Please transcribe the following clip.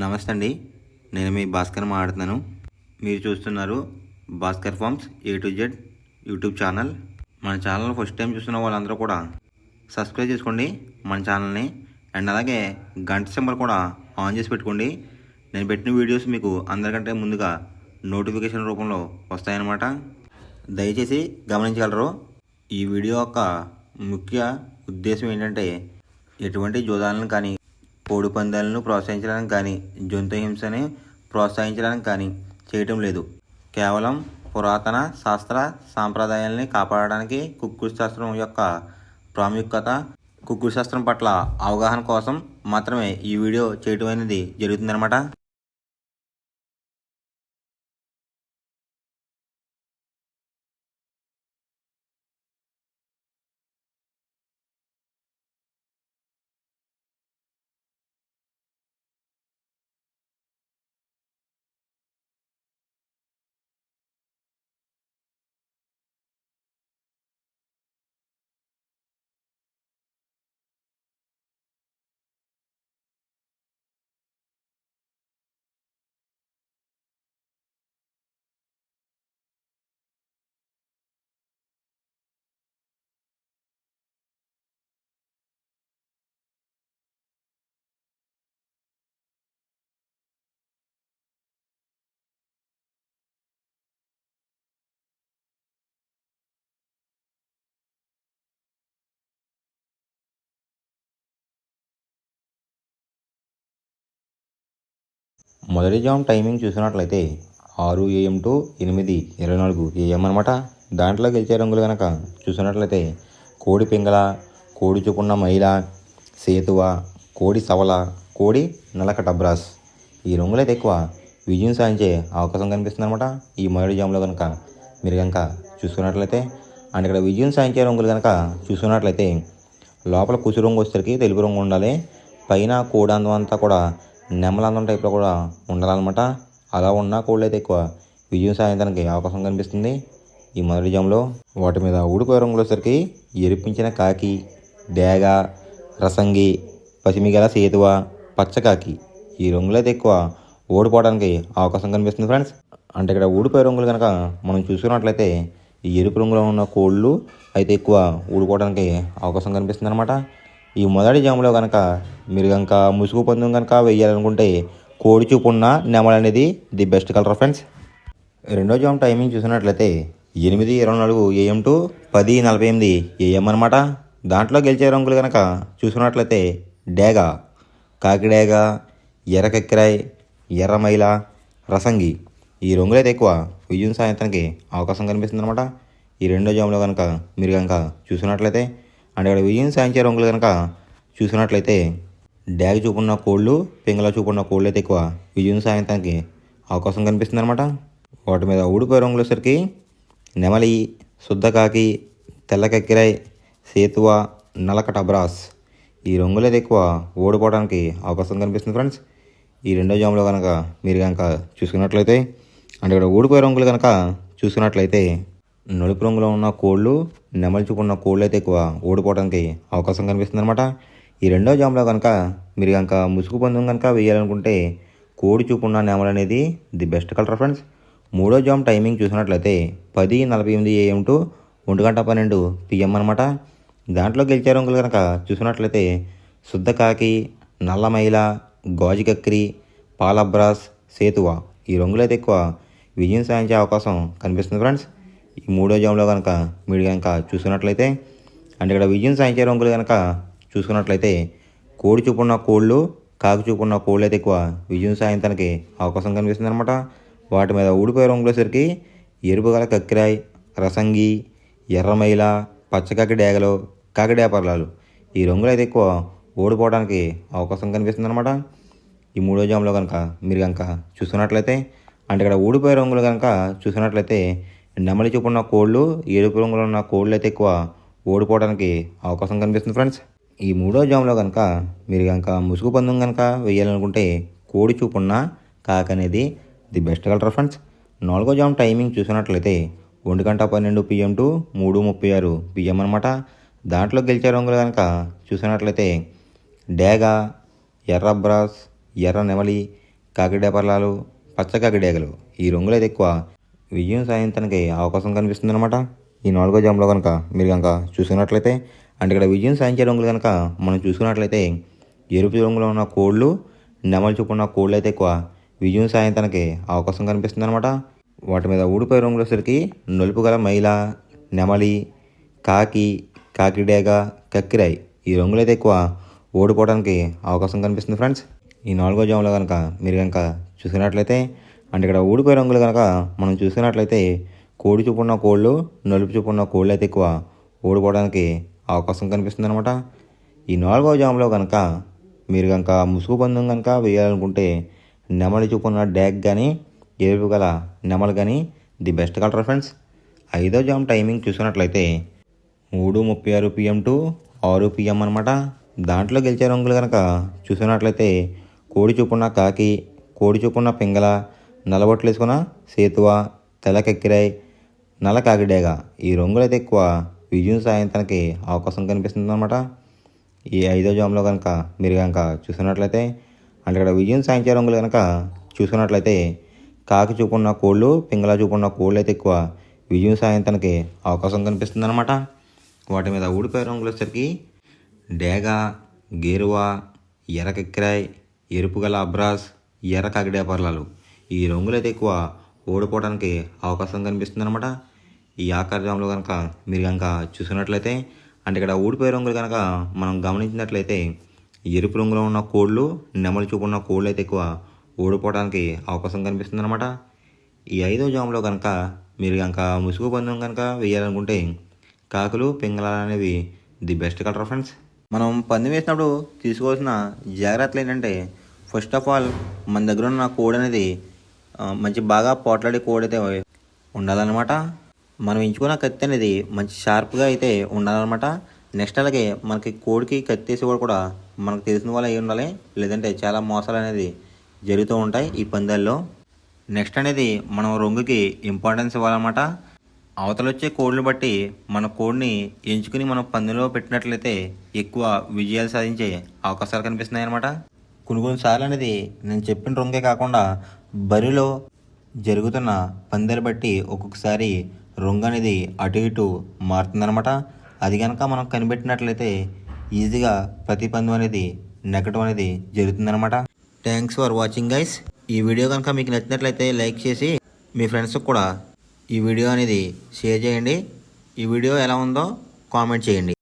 నమస్తే అండి. నేను మీ భాస్కర్ మాట్లాడుతున్నాను. మీరు చూస్తున్నారు Bhaskar farms A to Z YouTube channel. మన ఛానల్ ఫస్ట్ టైం చూస్తున్న వాళ్ళందరూ కూడా సబ్స్క్రైబ్ చేసుకోండి మన ఛానల్ని. అండ్ అలాగే గంట సింబల్ కూడా ఆన్ చేసి పెట్టుకోండి. నేను పెట్టిన వీడియోస్ మీకు అందరికంటే ముందుగా నోటిఫికేషన్ రూపంలో వస్తాయన్నమాట. దయచేసి గమనించగలరు. ఈ వీడియో యొక్క ముఖ్య ఉద్దేశం ఏంటంటే ఎటువంటి జోదాలను కానీ కోడి పందాలను ప్రోత్సహించడానికి కానీ జంతు హింసని ప్రోత్సహించడానికి కానీ చేయటం లేదు. కేవలం పురాతన శాస్త్ర సాంప్రదాయాల్ని కాపాడడానికి కుక్కుడు శాస్త్రం యొక్క ప్రాముఖ్యత, కుక్కుడు శాస్త్రం పట్ల అవగాహన కోసం మాత్రమే ఈ వీడియో చేయటం అనేది జరుగుతుందన్నమాట. మొదటి జామ్ టైమింగ్ చూసినట్లయితే 6 AM to 8:24 AM అనమాట. దాంట్లో గెలిచే రంగులు కనుక చూసినట్లయితే కోడి పింగళ, కోడి చూపున్న మైల, సేతువ, కోడి సవల, కోడి నలక టబ్రాస్. ఈ రంగులైతే ఎక్కువ విజయం సాధించే అవకాశం కనిపిస్తుంది అనమాట. ఈ మొదటి జామ్లో కనుక మీరు కనుక చూసుకున్నట్లయితే అండ్ ఇక్కడ విజయం సాధించే రంగులు కనుక చూసుకున్నట్లయితే లోపల కుసు రంగు వచ్చేసరికి తెలుపు రంగు ఉండాలి. పైన కోడి అందం అంతా కూడా నెమలందం టైప్లో కూడా ఉండాలన్నమాట. అలా ఉన్న కోళ్ళు అయితే ఎక్కువ విజయం సాధించడానికి అవకాశం కనిపిస్తుంది ఈ మొదటి జామ్లో. వాటి మీద ఊడిపోయే రంగులు వచ్చేసరికి ఎరిపించిన కాకి, డేగ, రసంగి, పసిమిగల సేతువ, పచ్చకాకి. ఈ రంగులు అయితే ఎక్కువ ఓడిపోవడానికి అవకాశం కనిపిస్తుంది ఫ్రెండ్స్. అంటే ఇక్కడ ఊడిపోయే రంగులు కనుక మనం చూసుకున్నట్లయితే ఈ ఎరుపు రంగులో ఉన్న కోళ్ళు అయితే ఎక్కువ ఊడిపోవడానికి అవకాశం కనిపిస్తుంది అనమాట. ఈ మొదటి జాములో కనుక మీరు కనుక ముసుగు పందెం కనుక వేయాలనుకుంటే కోడి చూపు ఉన్న నెమల అనేది ది బెస్ట్ కలర్ ఫ్రెండ్స్. రెండో జామ్ టైమింగ్ చూసినట్లయితే 8:24 AM to 10:48 AM అనమాట. దాంట్లో గెలిచే రంగులు కనుక చూసుకున్నట్లయితే డేగ, కాకిడేగ, ఎర్రకెక్కిరాయ్, ఎర్రమైల, రసంగి. ఈ రంగులు అయితే ఎక్కువ విజయం సాధించడానికి అవకాశం కనిపిస్తుంది అనమాట. ఈ రెండో జామ్లో కనుక మీరు కనుక చూసినట్లయితే అంటే ఇక్కడ విజయం సాధించే రంగులు కనుక చూసినట్లయితే డ్యాగ్ చూపున్న కోళ్ళు, పింగళ చూపున్న కోళ్ళు అయితే ఎక్కువ విజయం సాధించడానికి అవకాశం కనిపిస్తుంది అనమాట. వాటి మీద ఊడిపోయే రంగులు వచ్చేసరికి నెమలి, శుద్ధకాకి, తెల్లకెక్కిరాయ్, సేతువ, నలక టబ్రాస్. ఈ రంగులు అయితే ఎక్కువ ఓడిపోవడానికి అవకాశం కనిపిస్తుంది ఫ్రెండ్స్. ఈ రెండో జామ్లో కనుక మీరు కనుక చూసుకున్నట్లయితే అంటే ఇక్కడ ఊడిపోయే రంగులు కనుక చూసుకున్నట్లయితే నలుపు రంగులో ఉన్న కోళ్ళు, నెమలి చూపున్న కోళ్ళు అయితే ఎక్కువ ఓడిపోవడానికి అవకాశం కనిపిస్తుంది అనమాట. ఈ రెండో జామ్లో కనుక మీరు కనుక ముసుగు పందెం కనుక వేయాలనుకుంటే కోడి చూపున్న నెమలు అనేది ది బెస్ట్ కలర్ ఫ్రెండ్స్. మూడో జామ్ టైమింగ్ చూసినట్లయితే 10:48 AM to 1:12 PM అనమాట. దాంట్లో గెలిచే రంగులు కనుక చూసినట్లయితే శుద్ధకాకి, నల్లమైల, గాజుకక్రి, పాలబ్రాస్, సేతువ. ఈ రంగులు అయితే ఎక్కువ విజయం సాధించే అవకాశం కనిపిస్తుంది ఫ్రెండ్స్. ఈ మూడో జామ్లో కనుక మీరు కనుక చూసుకున్నట్లయితే అంటే ఇక్కడ విజయం సాధించే రంగులు కనుక చూసుకున్నట్లయితే కోడి చూపున్న కోళ్ళు, కాకి చూపున్న కోళ్ళు అయితే ఎక్కువ విజయం సాధించడానికి అవకాశం కనిపిస్తుంది అనమాట. వాటి మీద ఊడిపోయే రంగులు వచ్చేసరికి ఎరుపు గల కక్కిరాయ్, రసంగి, ఎర్రమైల, పచ్చకాకి డేగలు, కాకిడేపర్లాలు. ఈ రంగులు అయితే ఎక్కువ ఓడిపోవడానికి అవకాశం కనిపిస్తుంది అనమాట. ఈ మూడో జామ్లో కనుక మీరు కనుక చూసుకున్నట్లయితే అంటే ఇక్కడ ఊడిపోయే రంగులు కనుక చూసుకున్నట్లయితే నెమలి చూపున్న కోళ్ళు, ఎరుపు రంగులో ఉన్న కోళ్ళు అయితే ఎక్కువ ఓడిపోవడానికి అవకాశం కనిపిస్తుంది ఫ్రెండ్స్. ఈ మూడో జామ్లో కనుక మీరు కనుక ముసుగు పందెం కనుక వేయాలనుకుంటే కోడి చూపున్న కాకి అనేది ది బెస్ట్ కలర్ ఫ్రెండ్స్. నాలుగో జామ్ టైమింగ్ చూసినట్లయితే 1:12 PM to 3:36 PM అనమాట. దాంట్లో గెలిచే రంగులు కనుక చూసినట్లయితే డేగ, ఎర్ర బ్రాస్, ఎర్ర నెమలి, కాకిడేపర్లాలు, పచ్చ కాకిడేగలు ఈ రంగులు అయితే ఎక్కువ విజయం సాధించడానికి అవకాశం కనిపిస్తుంది అనమాట. ఈ 4వ జామ్లో కనుక మీరు కనుక చూసుకున్నట్లయితే అంటే ఇక్కడ విజయం సాధించే రంగులు కనుక మనం చూసుకున్నట్లయితే ఎరుపు రంగులో ఉన్న కోళ్ళు, నెమలి చూపు ఉన్న కోళ్ళు అయితే ఎక్కువ విజయం సాధించడానికి అవకాశం కనిపిస్తుంది అనమాట. వాటి మీద ఊడిపోయే రంగులు వచ్చేసరికి నలుపు గల మైల, నెమలి, కాకి, కాకిడేగ, కక్కిరాయి ఈ రంగులు అయితే ఎక్కువ ఓడిపోవడానికి అవకాశం కనిపిస్తుంది ఫ్రెండ్స్. ఈ 4వ జామ్లో కనుక మీరు కనుక చూసుకున్నట్లయితే అంటే ఇక్కడ ఊడిపోయే రంగులు కనుక మనం చూసుకున్నట్లయితే కోడి చూపు ఉన్న కోళ్ళు, నలుపు చూపు ఉన్న కోళ్ళు అయితే ఎక్కువ ఓడిపోవడానికి అవకాశం కనిపిస్తుంది అనమాట. ఈ 4వ జామ్లో కనుక మీరు కనుక ముసుగు పందెం కనుక వేయాలనుకుంటే నెమలి చూపు ఉన్న డ్యాగ్ కానీ ఎరుపు గల నెమలి కానీ ది బెస్ట్ కలర్ ఫ్రెండ్స్. 5వ జామ్ టైమింగ్ చూసుకున్నట్లయితే 3:36 PM టు 6 PM అనమాట. దాంట్లో గెలిచే రంగులు కనుక చూసుకున్నట్లయితే కోడి చూపున్న కాకి, కోడి చూపున్న పింగళ, నల్లబొట్లు వేసుకున్న సేతువ, తెల్లకెక్కిరాయి, నల్ల కాకిడేగ ఈ రంగులు అయితే ఎక్కువ విజయం సాధించడానికి అవకాశం కనిపిస్తుంది అనమాట. ఈ 5వ జామ్లో కనుక మీరు కనుక చూసుకున్నట్లయితే అంటే ఇక్కడ విజయం సాధించే రంగులు కనుక చూసుకున్నట్లయితే కాకి చూపున్న కోళ్ళు, పింగళ చూపున్న కోళ్ళు అయితే ఎక్కువ విజయం సాధించడానికి అవకాశం కనిపిస్తుంది అనమాట. వాటి మీద ఊడిపోయే రంగులు వచ్చేసరికి డేగ, గేరువ, ఎర్రకెక్కిరాయి, ఎరుపు గల అబ్రాస్, ఎర్ర కాకిడేపర్లాలు ఈ రంగులు అయితే ఎక్కువ ఓడిపోవడానికి అవకాశం కనిపిస్తుంది అనమాట. ఈ ఆఖరి జామ్లో కనుక మీరు కనుక చూసుకున్నట్లయితే అంటే ఇక్కడ ఊడిపోయే రంగులు కనుక మనం గమనించినట్లయితే ఎరుపు రంగులో ఉన్న కోళ్ళు, నెమలి చూపు ఉన్న కోళ్ళు అయితే ఎక్కువ ఓడిపోవడానికి అవకాశం కనిపిస్తుంది అనమాట. ఈ 5వ జామ్లో కనుక మీరు కనుక ముసుగు పందెం కనుక వేయాలనుకుంటే కాకులు, పింగళాలు అనేవి ది బెస్ట్ కలర్ ఫ్రెండ్స్. మనం పందెం వేసినప్పుడు తీసుకోవాల్సిన జాగ్రత్తలు ఏంటంటే ఫస్ట్ ఆఫ్ ఆల్ మన దగ్గర ఉన్న కోడ్ అనేది మంచి బాగా పోట్లాడే కోడ్ అయితే ఉండాలన్నమాట. మనం ఎంచుకున్న కత్తి అనేది మంచి షార్ప్గా అయితే ఉండాలన్నమాట. నెక్స్ట్ అలాగే మనకి కోడికి కత్తి వేసేవాడు కూడా మనకు తెలిసిన వాళ్ళు అయి ఉండాలి, లేదంటే చాలా మోసాలు అనేది జరుగుతూ ఉంటాయి ఈ పందాల్లో. నెక్స్ట్ అనేది మనం రంగుకి ఇంపార్టెన్స్ ఇవ్వాలన్నమాట. అవతల వచ్చే కోడ్ని బట్టి మన కోడ్ని ఎంచుకుని మనం పందెంలో పెట్టినట్లయితే ఎక్కువ విజయాలు సాధించే అవకాశాలు కనిపిస్తున్నాయి అన్నమాట. కొన్నిసార్లు అనేది నేను చెప్పిన రంగే కాకుండా బరిలో జరుగుతున్న పందాలు బట్టి ఒక్కొక్కసారి రంగు అనేది అటు ఇటు మారుతుందన్నమాట. అది కనుక మనం కనిపెట్టినట్లయితే ఈజీగా ప్రతి పందెం అనేది నెగ్గడం అనేది జరుగుతుందన్నమాట. Thanks for watching guys. ఈ వీడియో కనుక మీకు నచ్చినట్లయితే లైక్ చేసి మీ ఫ్రెండ్స్కి కూడా ఈ వీడియో అనేది షేర్ చేయండి. ఈ వీడియో ఎలా ఉందో కామెంట్ చేయండి.